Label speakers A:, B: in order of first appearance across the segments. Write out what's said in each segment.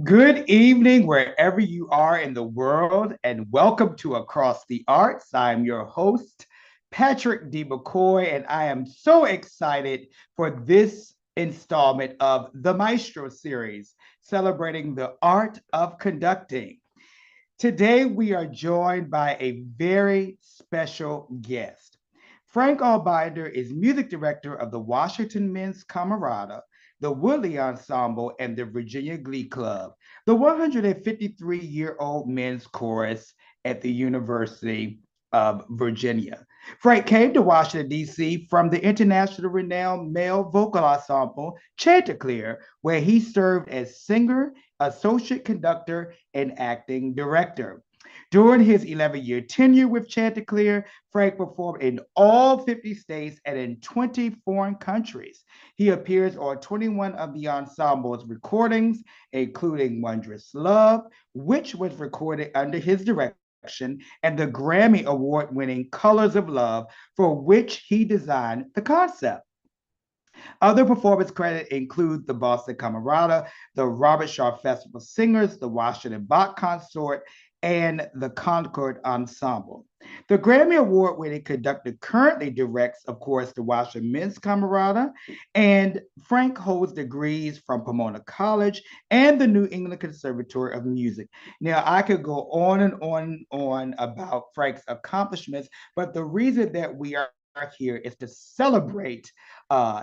A: Good evening, wherever you are in the world, and welcome to Across the Arts. I'm your host, Patrick D. McCoy, and I am so excited for this installment of the Maestro series, celebrating the art of conducting. Today, we are joined by a very special guest. Frank Albinder is music director of the Washington Men's Camerata, the Woodley Ensemble, and the Virginia Glee Club, the 153-year-old men's chorus at the University of Virginia. Frank came to Washington, D.C. from the internationally renowned male vocal ensemble Chanticleer, where he served as singer, associate conductor, and acting director. During his 11-year tenure with Chanticleer, Frank performed in all 50 states and in 20 foreign countries. He appears on 21 of the ensemble's recordings, including Wondrous Love, which was recorded under his direction, and the Grammy Award winning Colors of Love, for which he designed the concept. Other performance credits include the Boston Camerata, the Robert Shaw Festival Singers, the Washington Bach Consort, and the Concord Ensemble. The Grammy Award winning conductor currently directs, of course, the Washington Men's Camerata, and Frank holds degrees from Pomona College and the New England Conservatory of Music. Now, I could go on and on and on about Frank's accomplishments, but the reason that we are here is to celebrate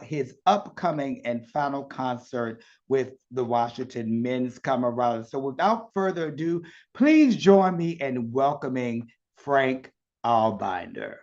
A: his upcoming and final concert with the Washington Men's Camerata. So without further ado, please join me in welcoming Frank Albinder.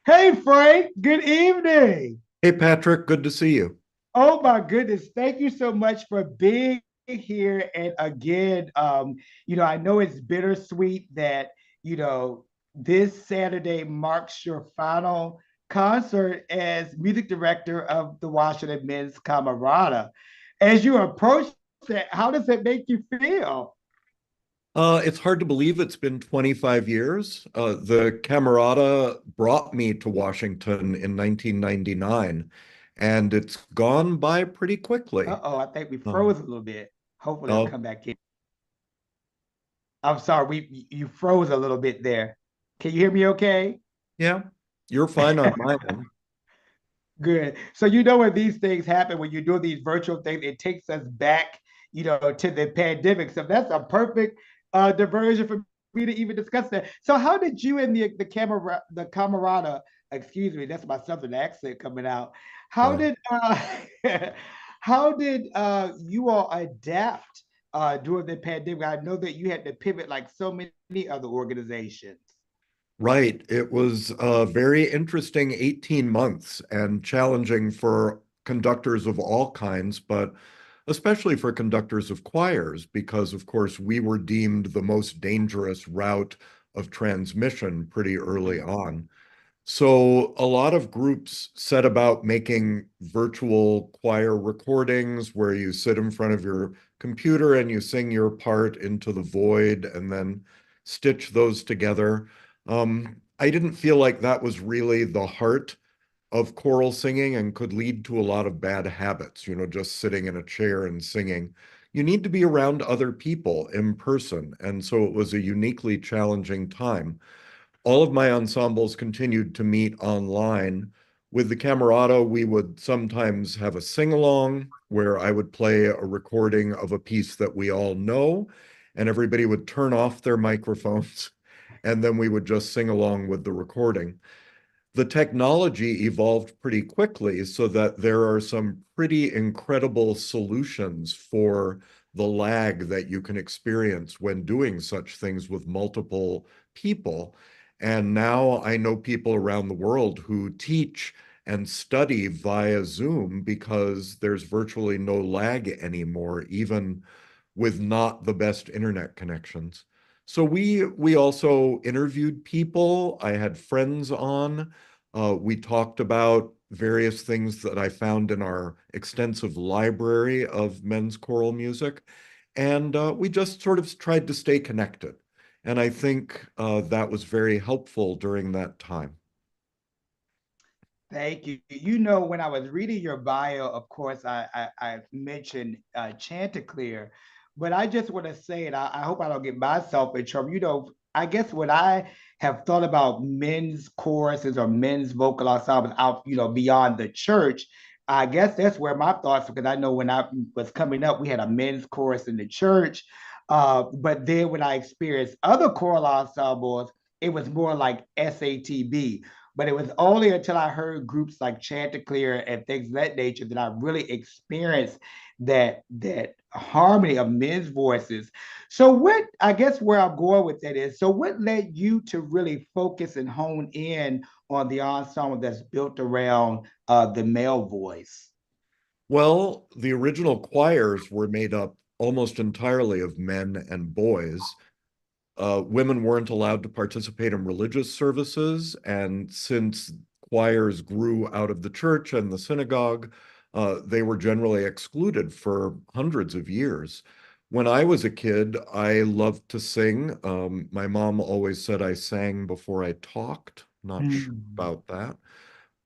A: Hey, Frank, good evening.
B: Hey Patrick, good to see you.
A: Oh my goodness, thank you so much for being here. And again, I know it's bittersweet that, you know, this Saturday marks your final concert as music director of the Washington Men's Camerata. As you approach that, how does it make you feel?
B: It's hard to believe it's been 25 years. The Camerata brought me to Washington in 1999, and it's gone by pretty quickly.
A: Uh-oh, I think we
B: Um,
A: froze a little bit. Hopefully it'll
B: oh,
A: come back in. I'm sorry, you froze a little bit there. Can you hear me okay?
B: yeah, you're fine on my end.
A: Good. So you know when these things happen, when you do these virtual things, it takes us back, to the pandemic. So that's a perfect diversion for me to even discuss that. So how did you and the Camerata, excuse me, that's my southern accent coming out. How
B: Uh,
A: did how did you all adapt during the pandemic? I know that you had to pivot like so many other organizations.
B: right. It was a very interesting 18 months and challenging for conductors of all kinds, but especially for conductors of choirs, because of course we were deemed the most dangerous route of transmission pretty early
A: Mhm.
B: on. So a lot of groups set about making virtual choir recordings where you sit in front of your computer and you sing your part into the void and then stitch those together. I didn't feel like that was really the heart of choral singing and could lead to a lot of bad habits, just sitting in a chair and singing. You need to be around other people in person. And so it was a uniquely challenging time. All of my ensembles continued to meet online. With the Camerata, we would sometimes have a sing-along where I would play a recording of a piece that we all know, and everybody would turn off their microphones, and then we would just sing along with the recording. The technology evolved pretty quickly so that there are some pretty incredible solutions for the lag that you can experience when doing such things with multiple people. And now I know people around the world who teach and study via Zoom because there's virtually no lag anymore, even with not the best internet connections. So we also interviewed people. I had friends on. We talked about various things that I found in our extensive library of men's choral music, and we just sort of tried to stay connected. And I think that was very helpful during that time.
A: Thank you. You know, when I was reading your bio, of course, I mentioned Chanticleer, but I just want to say, and I hope I don't get myself in trouble. You know, I guess when I have thought about men's choruses or men's vocal ensembles out, you know, beyond the church, I guess that's where my thoughts, because I know when I was coming up, we had a men's chorus in the church. But then when I experienced other choral ensembles, it was more like SATB, but it was only until I heard groups like Chanticleer and things of that nature that I really experienced that harmony of men's voices. So what I guess where I'm going with that is, so what led you to really focus and hone in on the ensemble that's built around the male voice?
B: Well, the original choirs were made up almost entirely of men and boys. Women weren't allowed to participate in religious services, and since choirs grew out of the church and the synagogue, they were generally excluded for hundreds of years. When I was a kid, I loved to sing. My mom always said I sang before I talked. Not sure
A: Mm.
B: about that.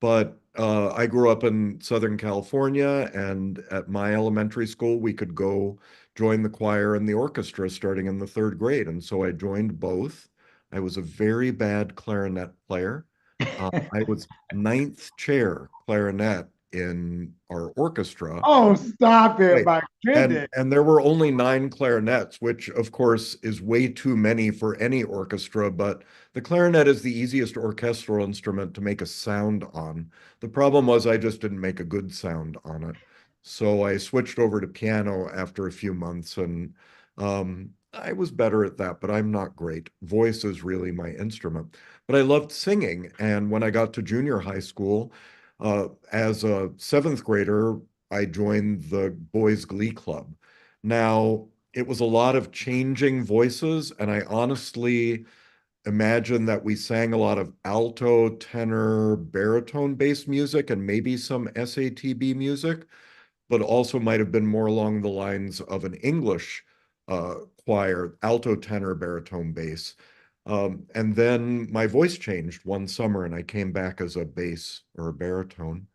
B: But I grew up in Southern California, and at my elementary school, we could go join the choir and the orchestra starting in the third grade. And so I joined both. I was a very bad clarinet player. I was ninth chair clarinet in our orchestra.
A: Oh, stop it,
B: Right.
A: my goodness.
B: And there were only nine clarinets, which of course is way too many for any orchestra, but the clarinet is the easiest orchestral instrument to make a sound on. The problem was I just didn't make a good sound on it. So I switched over to piano after a few months, and I was better at that, but I'm not great. Voice is really my instrument. But I loved singing, and when I got to junior high school, as a seventh grader, I joined the Boys Glee Club. Now, it was a lot of changing voices, and I honestly imagine that we sang a lot of alto, tenor, baritone based music and maybe some SATB music, but also might have been more along the lines of an English uh, choir, alto, tenor, baritone, bass. And then my voice changed one summer and I came back as a bass or a baritone.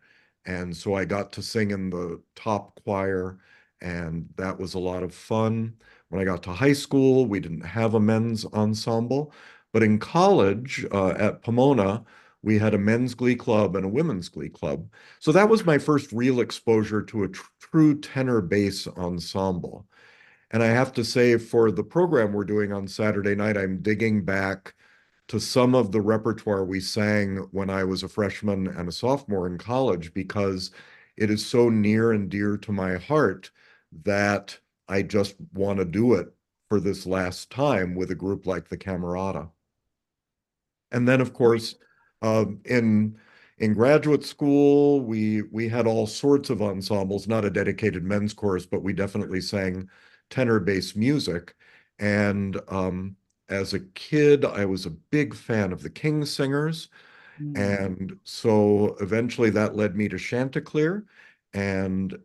B: And so I got to sing in the top choir, and that was a lot of fun. When I got to high school, we didn't have a men's ensemble, but in college at Pomona, we had a men's glee club and a women's glee club. So that was my first real exposure to a true tenor bass ensemble. And I have to say, for the program we're doing on Saturday night, I'm digging back to some of the repertoire we sang when I was a freshman and a sophomore in college because it is so near and dear to my heart that I just want to do it for this last time with a group like the Camerata. And then, of course, in graduate school, we had all sorts of ensembles, not a dedicated men's chorus, but we definitely sang tenor-based music. And as a kid, I was a big fan of the King Singers.
A: Mm.
B: And so eventually that led me to Chanticleer. And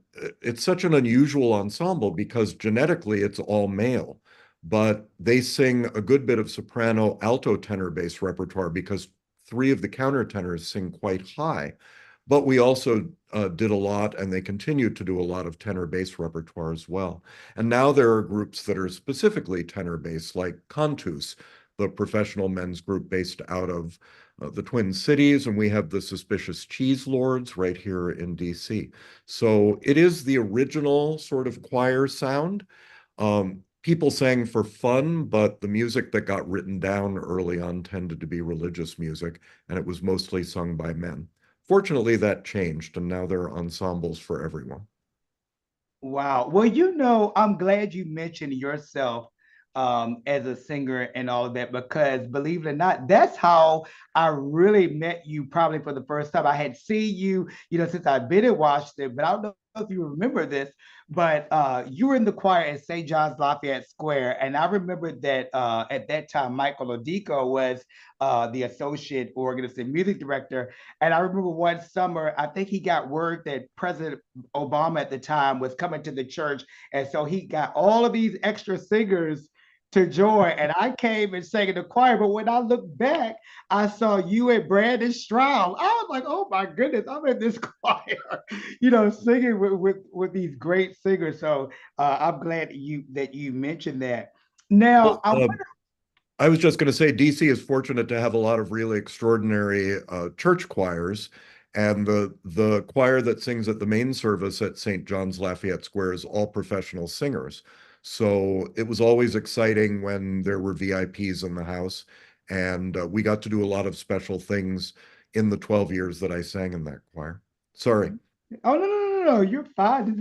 B: it's such an unusual ensemble because genetically it's all male, but they sing a good bit of soprano, alto, tenor bass repertoire because three of the countertenors sing quite high. But we also did a lot, and they continue to do a lot of tenor bass repertoire as well. And now there are groups that are specifically tenor bass, like Cantus, the professional men's group based out of the Twin Cities, and we have the Suspicious Cheese Lords right here in DC. So it is the original sort of choir sound. People sang for fun, but the music that got written down early on tended to be religious music, and it was mostly sung by men. Fortunately, that changed, and now there are ensembles for everyone.
A: Wow. Well, you know, I'm glad you mentioned yourself as a singer and all of that, because believe it or not, that's how I really met you probably for the first time. I had seen you, you know, since I've been in Washington, but I don't know if you remember this, but you were in the choir at St. John's Lafayette Square. And I remember that at that time, Michael Odico was the associate organist and music director. And I remember one summer, I think he got word that President Obama at the time was coming to the church. And so he got all of these extra singers to join. And I came and sang in the choir. But when I looked back, I saw you and Brandon Stroud. I was like, oh my goodness, I'm in this choir, singing with these great singers. So I'm glad that you mentioned that. Now,
B: Well, I was just going to say DC is fortunate to have a lot of really extraordinary church choirs, and the choir that sings at the main service at St. John's Lafayette Square is all professional singers. So it was always exciting when there were VIPs in the house, and we got to do a lot of special things in the 12 years that I sang in that choir. Sorry.
A: oh no, no, no, no, you're fine.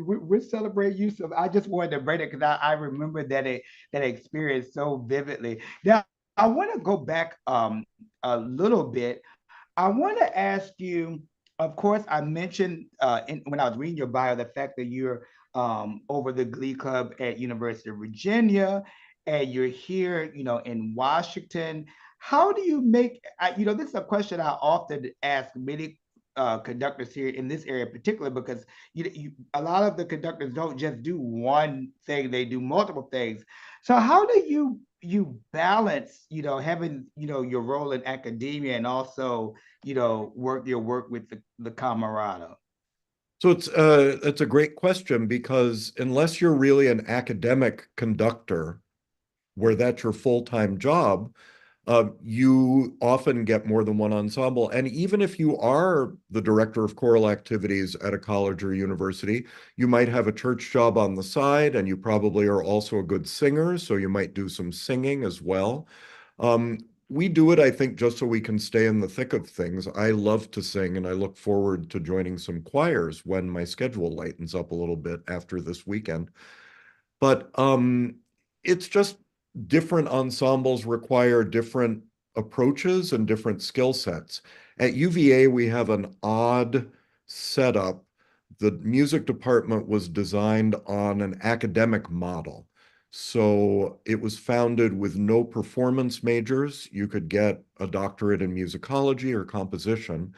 A: We're celebrating you. So I just wanted to bring it because I remember that experience so vividly. Now I want to go back a little bit. I want to ask you, of course, I mentioned when I was reading your bio, the fact that you're over the Glee Club at University of Virginia and you're here, in Washington. How do you make, this is a question I often ask many conductors here in this area in particular, because a lot of the conductors don't just do one thing, they do multiple things. So how do you balance, having, your role in academia and also, work with the Camerata?
B: So it's a great question because unless you're really an academic conductor where that's your full-time job, you often get more than one ensemble. And even if you are the director of choral activities at a college or university, you might have a church job on the side, and you probably are also a good singer, so you might do some singing as well. Um, we do it, I think, just so we can stay in the thick of things. I love to sing, and I look forward to joining some choirs when my schedule lightens up a little bit after this weekend. But it's just different ensembles require different approaches and different skill sets. At UVA, we have an odd setup. The music department was designed on an academic model. So it was founded with no performance majors. You could get a doctorate in musicology or composition.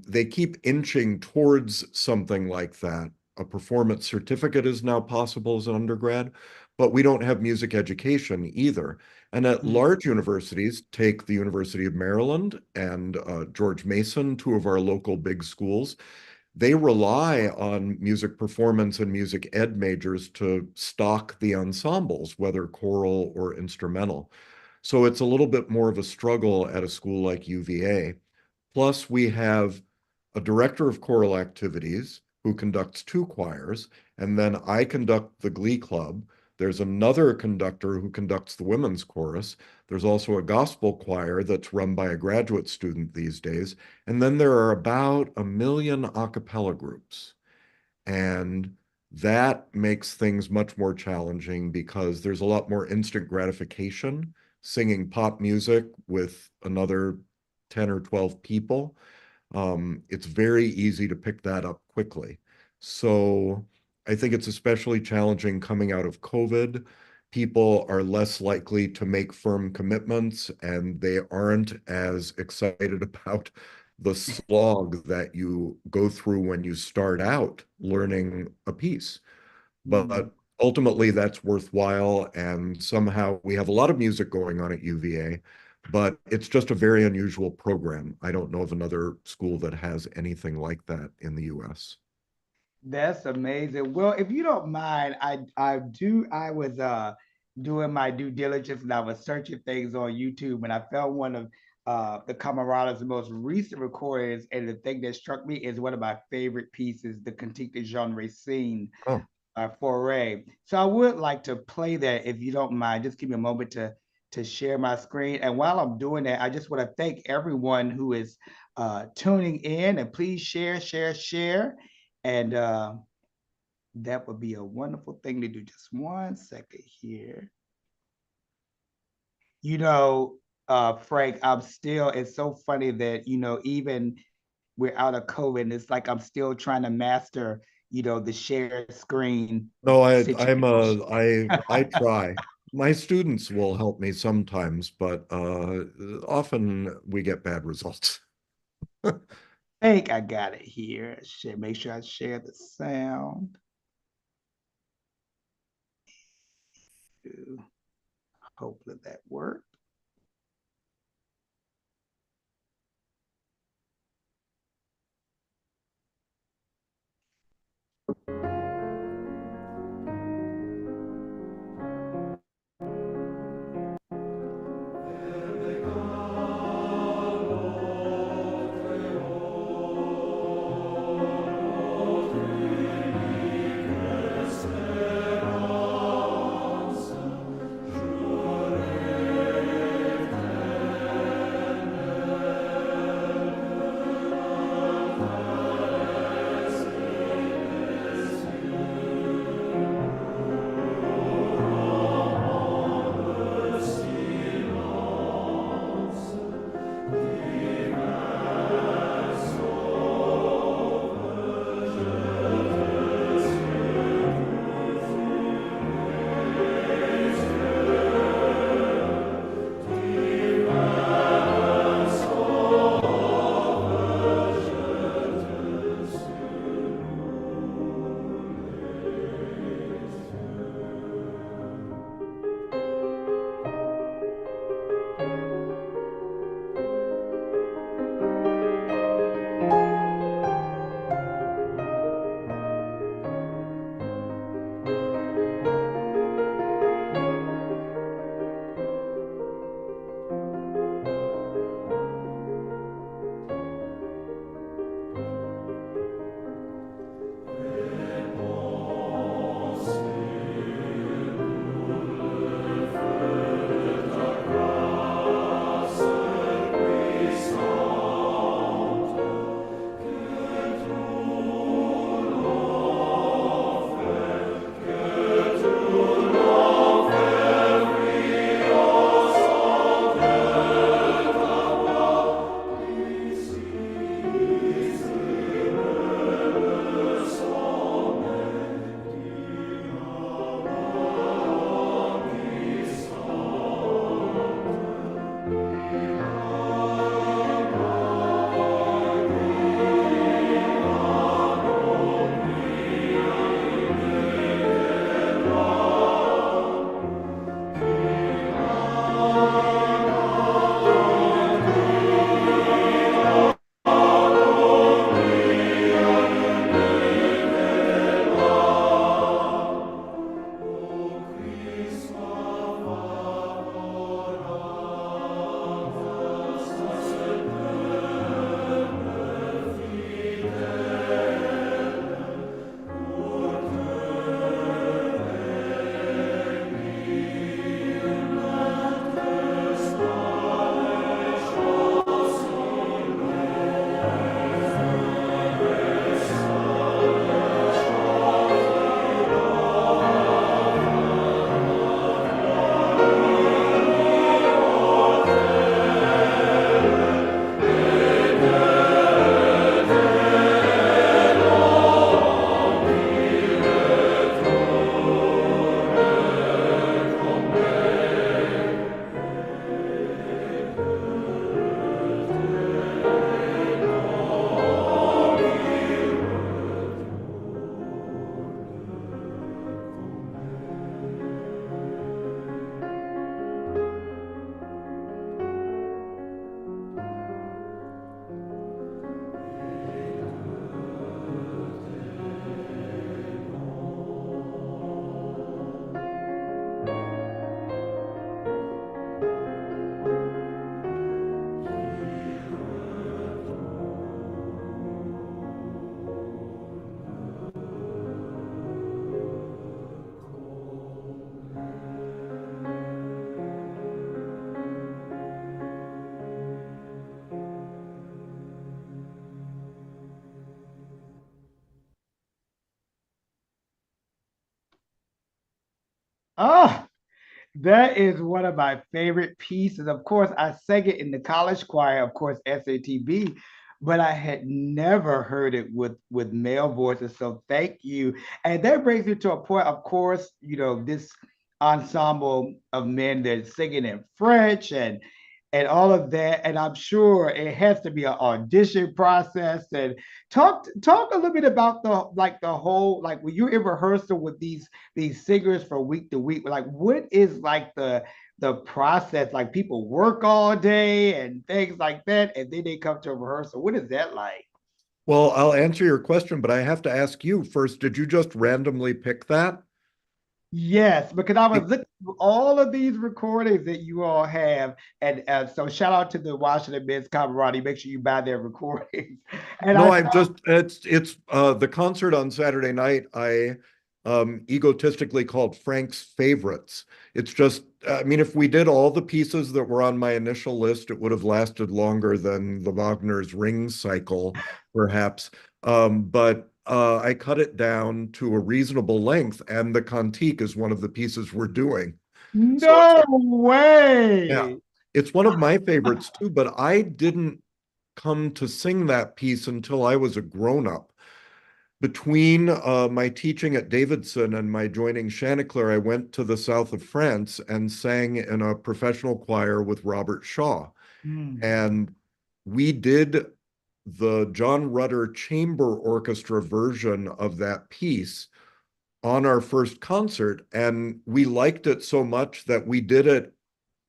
B: They keep inching towards something like that. A performance certificate is now possible as an undergrad, but we don't have music education either. And at large universities, take the University of Maryland and George Mason, two of our local big schools, they rely on music performance and music ed majors to stock the ensembles, whether choral or instrumental. So it's a little bit more of a struggle at a school like UVA. Plus, we have a director of choral activities who conducts two choirs, and then I conduct the Glee Club. There's another conductor who conducts the women's chorus. There's also a gospel choir that's run by a graduate student these days. And then there are about 1 million a cappella groups. And that makes things much more challenging because there's a lot more instant gratification singing pop music with another 10 or 12 people. It's very easy to pick that up quickly. So I think it's especially challenging coming out of COVID. People are less likely to make firm commitments and they aren't as excited about the slog that you go through when you start out learning a piece.
A: Mm-hmm.
B: But ultimately, that's worthwhile. And somehow we have a lot of music going on at UVA, but it's just a very unusual program. I don't know of another school that has anything like that in the US.
A: That's amazing. Well, if you don't mind, I was doing my due diligence and I was searching things on YouTube and I found one of the Camerata's most recent recordings, and the thing that struck me is one of my favorite pieces, the Cantique de Jean Racine
B: Oh,
A: foray. So I would like to play that if you don't mind. Just give me a moment to share my screen. And while I'm doing that, I just want to thank everyone who is tuning in, and please share, share, share. And that would be a wonderful thing to do. Just 1 second here. You know, Frank, it's so funny that, even we're out of COVID, and it's like I'm still trying to master, the share screen
B: no,
A: situation.
B: I try. My students will help me sometimes, but often we get bad results.
A: Think I got it here. Make sure I share the sound. Hopefully that worked. Oh, that is one of my favorite pieces. Of course, I sang it in the college choir, of course, SATB, but I had never heard it with male voices. So thank you. And that brings me to a point, of course, this ensemble of men that singing in French and and all of that. And I'm sure it has to be an audition process. And talk a little bit about the whole, like when you're in rehearsal with these singers from week to week, like what is like the process? Like people work all day and things like that, and then they come to a rehearsal. What is that like?
B: Well, I'll answer your question, but I have to ask you first, did you just randomly pick that?
A: Yes, because I was looking through all of these recordings that you all have, and so shout out to the Washington Men's Camerata. Make sure you buy their recordings. And
B: No,
A: I
B: I'm just it's the concert on Saturday night I egotistically called Frank's favorites. It's just I mean if we did all the pieces that were on my initial list, it would have lasted longer than the Wagner's Ring cycle, perhaps. But I cut it down to a reasonable length, and the Cantique is one of the pieces we're doing. So it's
A: no
B: yeah,
A: way.
B: it's one of my favorites too, but I didn't come to sing that piece until I was a grown-up. Between my teaching at Davidson and my joining Chanticleer, I went to the south of France and sang in a professional choir with Robert Shaw.
A: Mm.
B: And we did the John Rutter Chamber Orchestra version of that piece on our first concert. And we liked it so much that we did it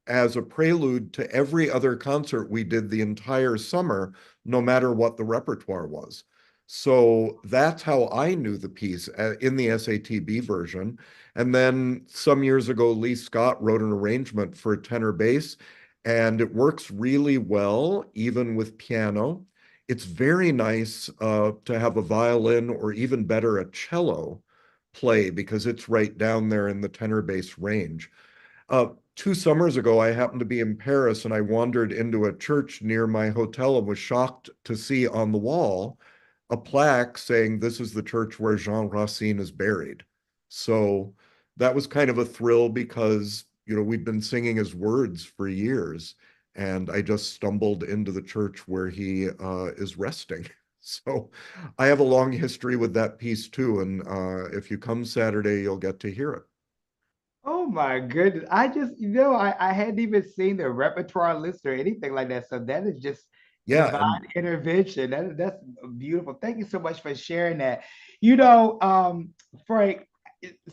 B: as a prelude to every other concert we did the entire summer, no matter what the repertoire was. So that's how I knew the piece in the SATB version. And then some years ago, Lee Scott wrote an arrangement for tenor bass, and it works really well, even with piano. It's very nice to have a violin or even better, a cello play because it's right down there in the tenor bass range. 2 summers ago, I happened to be in Paris and I wandered into a church near my hotel and was shocked to see on the wall a plaque saying, "This is the church where Jean Racine is buried." So that was kind of a thrill because, we'd been singing his words for years. And I just stumbled into the church where he is resting. So I have a long history with that piece too. And if you come Saturday, you'll get to hear it.
A: Oh my goodness. I just, I hadn't even seen the repertoire list or anything like that. So that is just
B: Yeah.
A: divine
B: And
A: intervention. That's beautiful. Thank you so much for sharing that. Frank,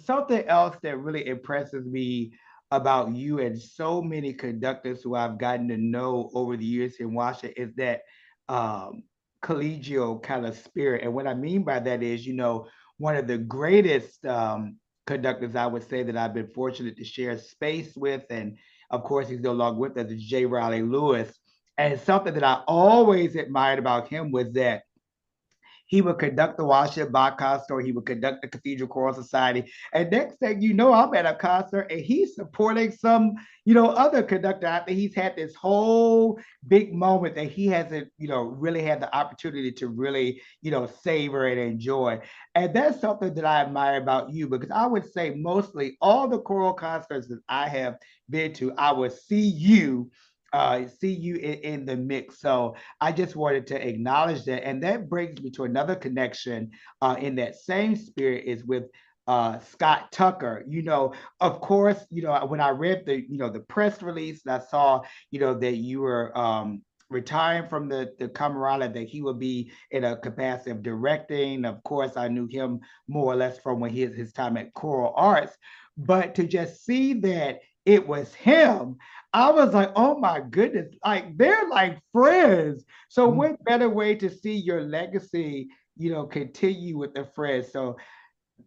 A: something else that really impresses me about you and so many conductors who I've gotten to know over the years in Washington is that um, collegial kind of spirit. And what I mean by that is, one of the greatest conductors I would say that I've been fortunate to share space with, and of course he's no longer with us, is J. Riley Lewis. And something that I always admired about him was that he would conduct the Washington Bach concert, or he would conduct the Cathedral Choral Society. And next thing you know, I'm at a concert and he's supporting some, other conductor. I think he's had this whole big moment that he hasn't, really had the opportunity to really, savor and enjoy. And that's something that I admire about you, because I would say mostly all the choral concerts that I have been to, I would see you in the mix. So I just wanted to acknowledge that. And that brings me to another connection in that same spirit is with Scott Tucker. Of course, when I read the press release, and I saw, that you were retiring from the Camerata, that he would be in a capacity of directing. Of course, I knew him more or less from when his time at Choral Arts. But to just see that it was him, I was like, oh my goodness, like they're like friends. So what better way to see your legacy, continue with the friends? So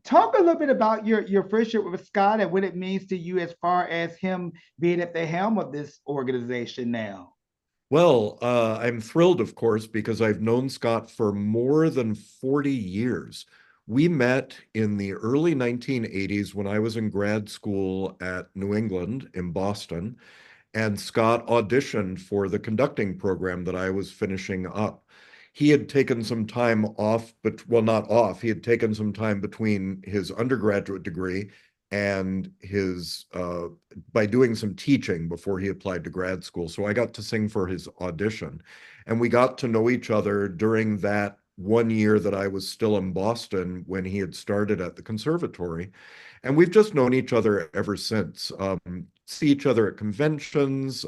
A: talk a little bit about your friendship with Scott and what it means to you as far as him being at the helm of this organization now.
B: well, I'm thrilled, of course, because I've known Scott for more than 40 years. We met in the early 1980s when I was in grad school at New England in Boston, and Scott auditioned for the conducting program that I was finishing up. He had taken some time off, but well, not off. He had taken some time between his undergraduate degree and his by doing some teaching before he applied to grad school. So I got to sing for his audition, and we got to know each other during that 1 year that I was still in Boston when he had started at the conservatory. And we've just known each other ever since. See each other at conventions.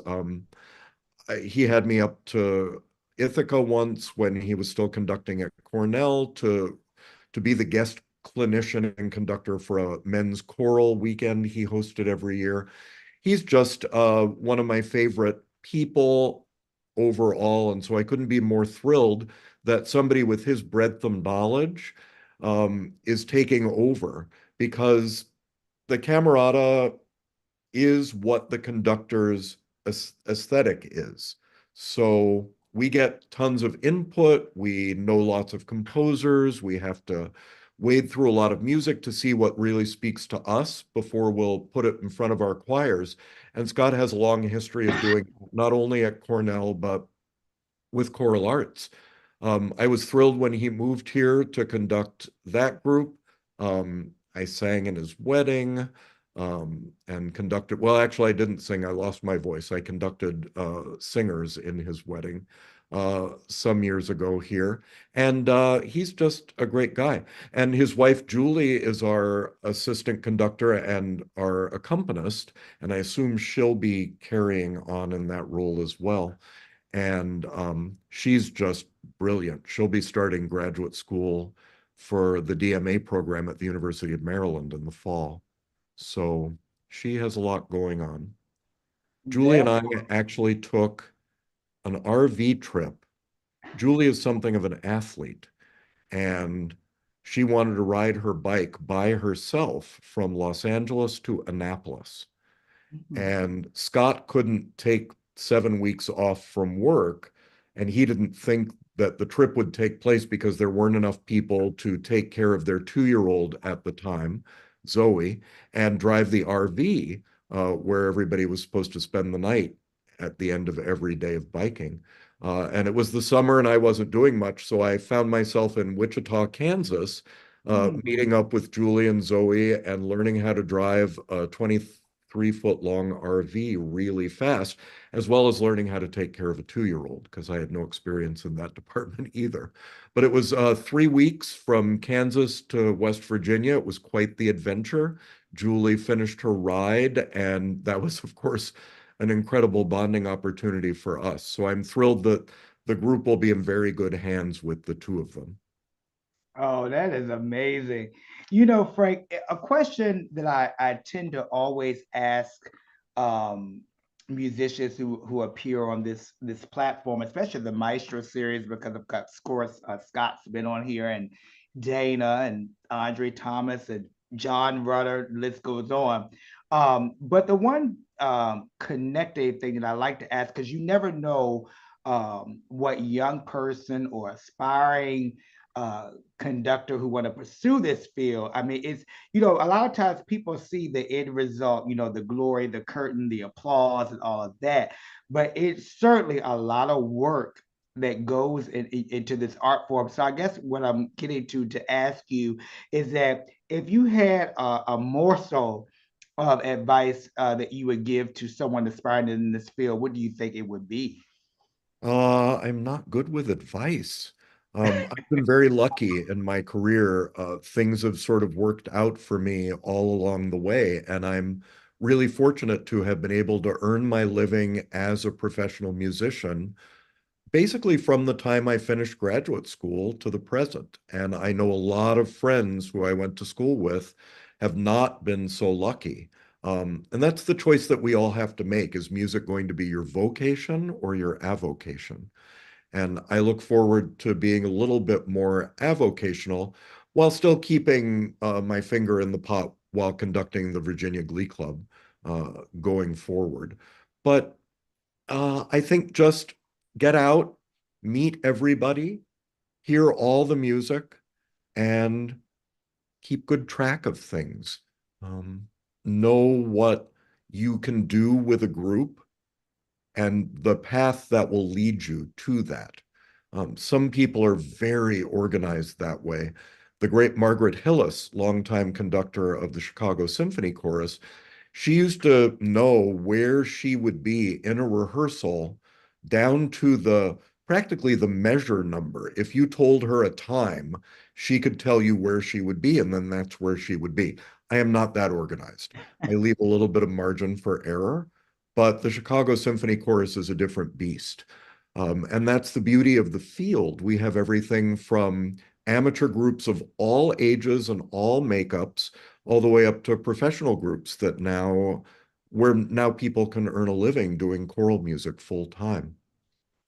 B: he had me up to Ithaca once when he was still conducting at Cornell to be the guest clinician and conductor for a men's choral weekend he hosted every year. He's just one of my favorite people overall, and so I couldn't be more thrilled that somebody with his breadth of knowledge is taking over because the Camerata is what the conductor's aesthetic is. So we get tons of input. We know lots of composers. We have to wade through a lot of music to see what really speaks to us before we'll put it in front of our choirs. And Scott has a long history of doing not only at Cornell, but with choral arts. I was thrilled when he moved here to conduct that group. I sang in his wedding and conducted, well, actually, I didn't sing. I lost my voice. I conducted singers in his wedding some years ago here. And he's just a great guy. And his wife, Julie, is our assistant conductor and our accompanist. And I assume she'll be carrying on in that role as well. And she's just brilliant. She'll be starting graduate school for the DMA program at the University of Maryland in the fall. So she has a lot going on. Julie and
A: That's
B: I actually took an RV trip. Julie is something of an athlete, and she wanted to ride her bike by herself from Los Angeles to Annapolis.
A: awesome.
B: And Scott couldn't take 7 weeks off from work, and he didn't think that the trip would take place because there weren't enough people to take care of their 2-year-old at the time, Zoe, and drive the RV where everybody was supposed to spend the night at the end of every day of biking. And it was the summer, and I wasn't doing much, so I found myself in Wichita, Kansas,
A: Mm.
B: meeting up with Julie and Zoe and learning how to drive a 23-foot long RV really fast, as well as learning how to take care of a 2-year-old because I had no experience in that department either. But it was 3 weeks from Kansas to West Virginia. It was quite the adventure. Julie finished her ride, and that was, of course, an incredible bonding opportunity for us. So I'm thrilled that the group will be in very good hands with the two of them.
A: Oh, that is amazing. Frank, a question that I tend to always ask um, musicians who appear on this platform, especially the Maestro series, because of course Scott's been on here, and Dana and Andre Thomas and John Rutter, list goes on. But the one connective thing that I like to ask, because you never know what young person or aspiring uh, conductor who want to pursue this field. I mean, it's, a lot of times people see the end result, the glory, the curtain, the applause, and all of that. But it's certainly a lot of work that goes into this art form. So I guess what I'm getting to ask you is that if you had a morsel of advice that you would give to someone aspiring in this field, what do you think it would be?
B: I'm not good with advice. I've been very lucky in my career. Things have sort of worked out for me all along the way, and I'm really fortunate to have been able to earn my living as a professional musician basically from the time I finished graduate school to the present. And I know a lot of friends who I went to school with have not been so lucky. And that's the choice that we all have to make. Is music going to be your vocation or your avocation? And I look forward to being a little bit more avocational while still keeping my finger in the pot while conducting the Virginia Glee Club going forward. But I think just get out, meet everybody, hear all the music, and keep good track of things. Um, know what you can do with a group and the path that will lead you to that. Some people are very organized that way. The great Margaret Hillis, longtime conductor of the Chicago Symphony Chorus, she used to know where she would be in a rehearsal down to the practically the measure number. If you told her a time, she could tell you where she would be, and then that's where she would be. I am not that organized. I leave a little bit of margin for error, but the Chicago Symphony Chorus is a different beast. And that's the beauty of the field. We have everything from amateur groups of all ages and all makeups, all the way up to professional groups where now people can earn a living doing choral music full time.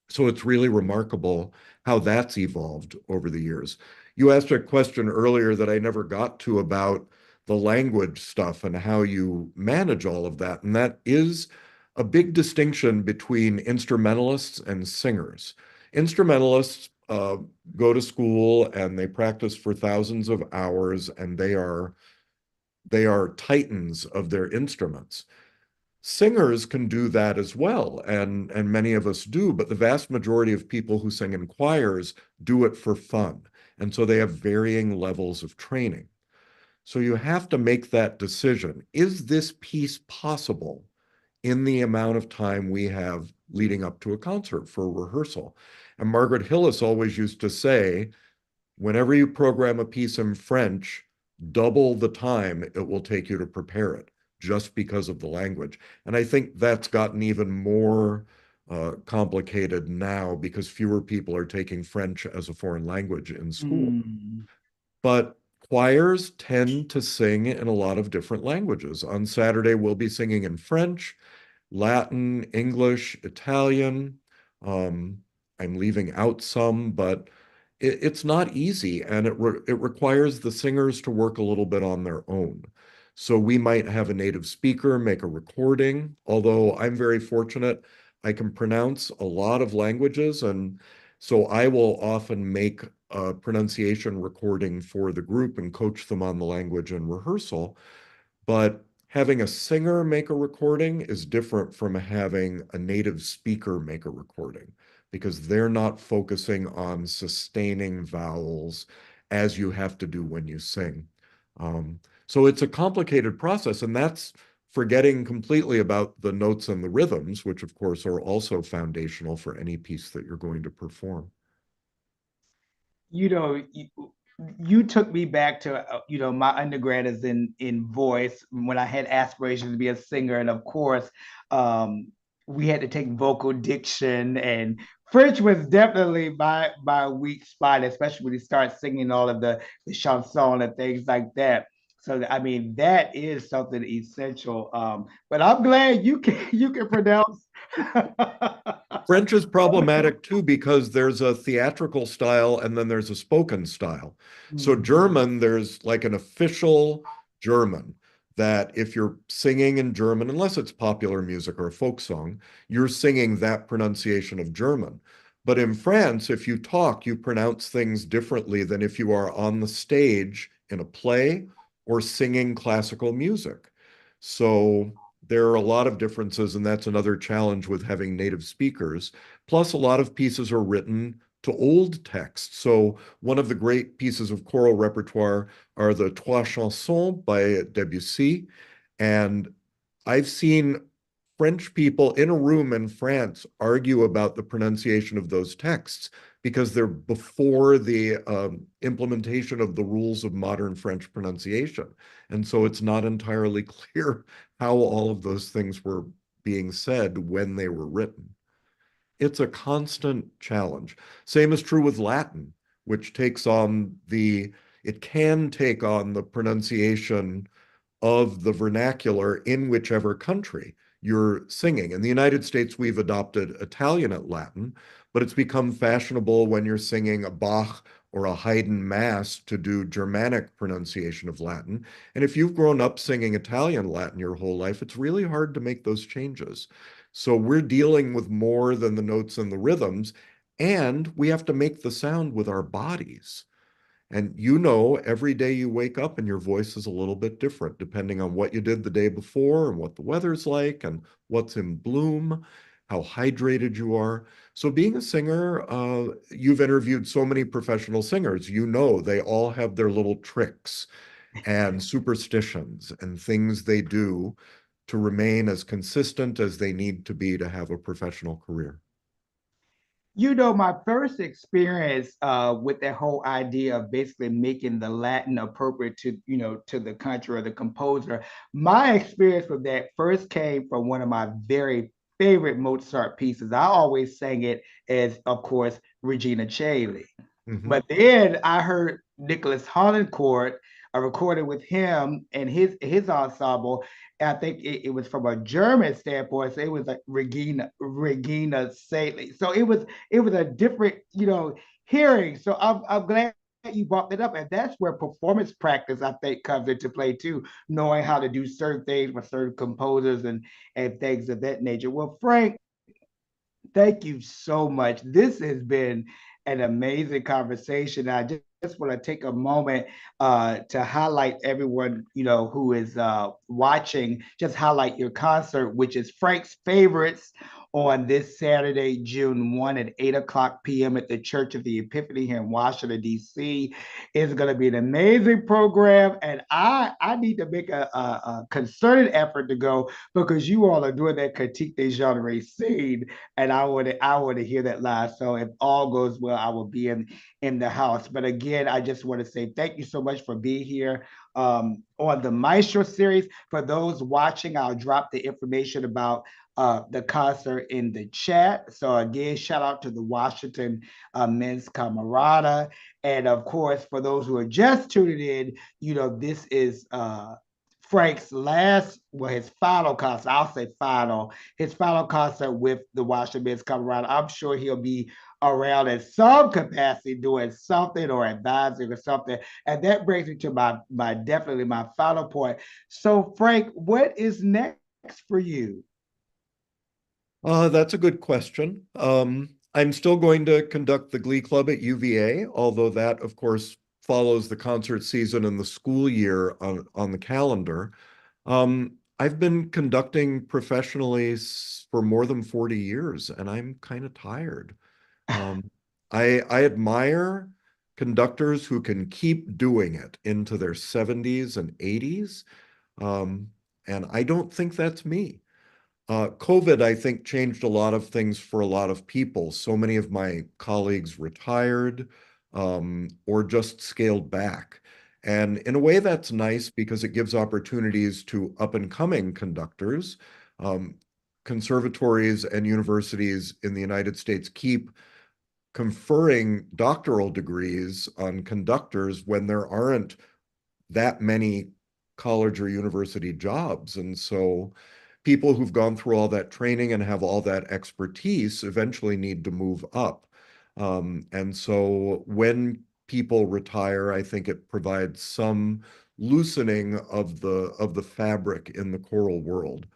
B: So it's really remarkable how that's evolved over the years. You asked a question earlier that I never got to about the language stuff and how you manage all of that. And that is a big distinction between instrumentalists and singers. Instrumentalists go to school and they practice for thousands of hours, and they are titans of their instruments. Singers can do that as well, and many of us do, but the vast majority of people who sing in choirs do it for fun. And so they have varying levels of training. So you have to make that decision. Is this piece possible in the amount of time we have leading up to a concert for rehearsal? And Margaret Hillis always used to say, whenever you program a piece in French, double the time it will take you to prepare it just because of the language. And I think that's gotten even more complicated now because fewer people are taking French as a foreign language in school.
A: Mm.
B: But choirs tend to sing in a lot of different languages. On Saturday, we'll be singing in French, Latin, English, Italian. Um, I'm leaving out some, but it's not easy, and it requires the singers to work a little bit on their own. So we might have a native speaker make a recording, although I'm very fortunate. I can pronounce a lot of languages, and so I will often make a pronunciation recording for the group and coach them on the language in rehearsal. But having a singer make a recording is different from having a native speaker make a recording because they're not focusing on sustaining vowels as you have to do when you sing. So it's a complicated process, and that's forgetting completely about the notes and the rhythms, which of course are also foundational for any piece that you're going to perform.
A: you know, you took me back to my undergrad is in voice when I had aspirations to be a singer, and of course, um, we had to take vocal diction, and French was definitely my weak spot, especially when you start singing all of the chanson and things like that. So I mean that is something essential. But I'm glad you can pronounce.
B: French is problematic too because there's a theatrical style and then there's a spoken style. So
A: Mhm.
B: German, there's like an official German that if you're singing in German, unless it's popular music or a folk song, you're singing that pronunciation of German. But in France, if you talk, you pronounce things differently than if you are on the stage in a play or singing classical music. So there are a lot of differences, and that's another challenge with having native speakers. Plus, a lot of pieces are written to old text. So one of the great pieces of choral repertoire are the Trois Chansons by Debussy. And I've seen French people in a room in France argue about the pronunciation of those texts because they're before the implementation of the rules of modern French pronunciation. And so it's not entirely clear how all of those things were being said when they were written. It's a constant challenge. Same is true with Latin, which it can take on the pronunciation of the vernacular in whichever country you're singing. In the United States, we've adopted Italian at Latin, but it's become fashionable when you're singing a Bach or a Haydn mass to do Germanic pronunciation of Latin. And if you've grown up singing Italian Latin your whole life, it's really hard to make those changes. So we're dealing with more than the notes and the rhythms, and we have to make the sound with our bodies. And every day you wake up and your voice is a little bit different depending on what you did the day before and what the weather's like and what's in bloom, how hydrated you are. So being a singer, you've interviewed so many professional singers, they all have their little tricks and superstitions and things they do to remain as consistent as they need to be to have a professional career.
A: My first experience with that whole idea of basically making the Latin appropriate to, to the country or the composer, my experience with that first came from one of my very favorite Mozart pieces. I always sang it as, of course, Regina Caeli.
B: Hmm.
A: But then I heard Nicholas Harnoncourt, a recording with him and his ensemble. I think it was from a German standpoint, so it was like Regina Caeli. So it was a different, hearing. So I'm glad you brought that up, and that's where performance practice I think comes into play too, knowing how to do certain things with certain composers and things of that nature. Well, Frank, thank you so much. This has been an amazing conversation. I just want to take a moment to highlight everyone, who is watching, just highlight your concert, which is Frank's Favorites on this Saturday, June 1 at 8 o'clock p.m. at the Church of the Epiphany here in Washington, D.C. It's going to be an amazing program, and I need to make a concerted effort to go because you all are doing that critique des genres scene, and I want to hear that live. So if all goes well, I will be in the house. But again, I just want to say thank you so much for being here on the Maestro series. For those watching, I'll drop the information about the concert in the chat. So again, shout out to the Washington men's Camerata. And of course, for those who are just tuning in, this is Frank's his final concert. I'll say final, his final concert with the Washington Men's Camerata. I'm sure he'll be around in some capacity doing something or advising or something. And that brings me to my definitely my final point. So, Frank, what is next for you?
B: That's a good question. I'm still going to conduct the Glee Club at UVA, although that, of course, follows the concert season and the school year on the calendar. I've been conducting professionally for more than 40 years, and I'm kind of tired. Um, I admire conductors who can keep doing it into their 70s and 80s, um, and I don't think that's me. COVID, I think, changed a lot of things for a lot of people. So many of my colleagues retired or just scaled back. And in a way, that's nice because it gives opportunities to up and coming conductors. Um, Conservatories and universities in the United States keep conferring doctoral degrees on conductors when there aren't that many college or university jobs. And so people who've gone through all that training and have all that expertise eventually need to move up. And so when people retire, I think it provides some loosening of the fabric in the choral world.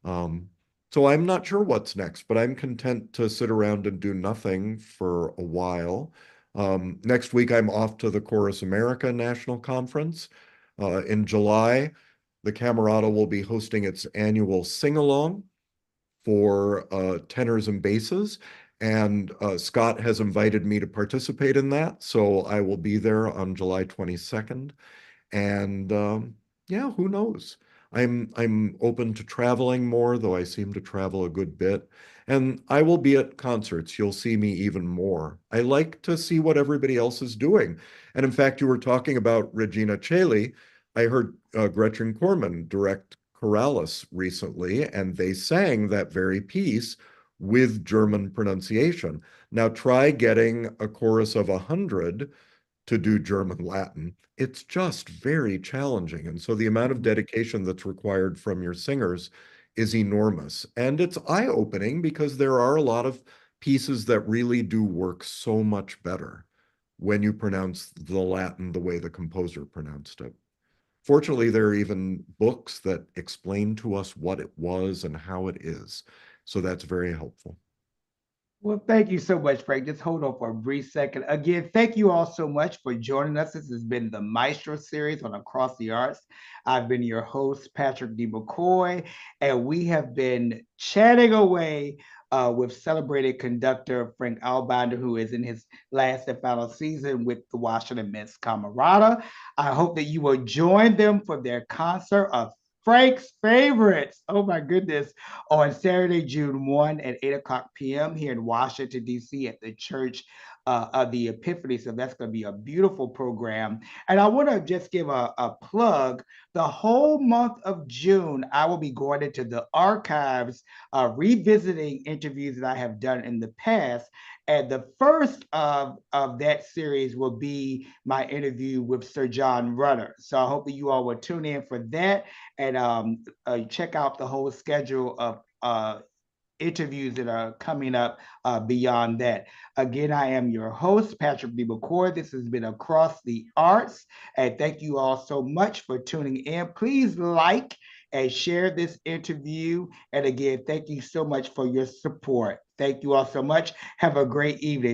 B: Um, so I'm not sure what's next, but I'm content to sit around and do nothing for a while. Next week, I'm off to the Chorus America National Conference. In July, the Camerata will be hosting its annual sing-along for tenors and basses. And Scott has invited me to participate in that. So I will be there on July 22nd. And yeah, who knows? I'm open to traveling more, though I seem to travel a good bit. And I will be at concerts. You'll see me even more. I like to see what everybody else is doing. And in fact, you were talking about Regina Caeli. I heard Gretchen Korman direct Chorales recently, and they sang that very piece with German pronunciation. Now try getting a chorus of 100 to do German Latin. It's just very challenging. And so the amount of dedication that's required from your singers is enormous. And it's eye-opening because there are a lot of pieces that really do work so much better when you pronounce the Latin the way the composer pronounced it. Fortunately, there are even books that explain to us what it was and how it is. So that's very helpful.
A: Well, thank you so much, Frank. Just hold on for a brief second. Again, thank you all so much for joining us. This has been the Maestro series on Across the Arts. I've been your host, Patrick D. McCoy, and we have been chatting away with celebrated conductor Frank Albinder, who is in his last and final season with the Washington Men's Camerata. I hope that you will join them for their concert of Frank's favorites. Oh my goodness. On Saturday, June 1 at 8 o'clock p.m. here in Washington, D.C. at the Church of the Epiphany. So that's going to be a beautiful program. And I want to just give a plug. The whole month of June, I will be going into the archives, revisiting interviews that I have done in the past. And the first of that series will be my interview with Sir John Rudder. So I hope that you all will tune in for that and check out the whole schedule of interviews that are coming up beyond that. Again, I am your host, Patrick D. McCoy. This has been Across the Arts. And thank you all so much for tuning in. Please like and share this interview. And again, thank you so much for your support. Thank you all so much. Have a great evening.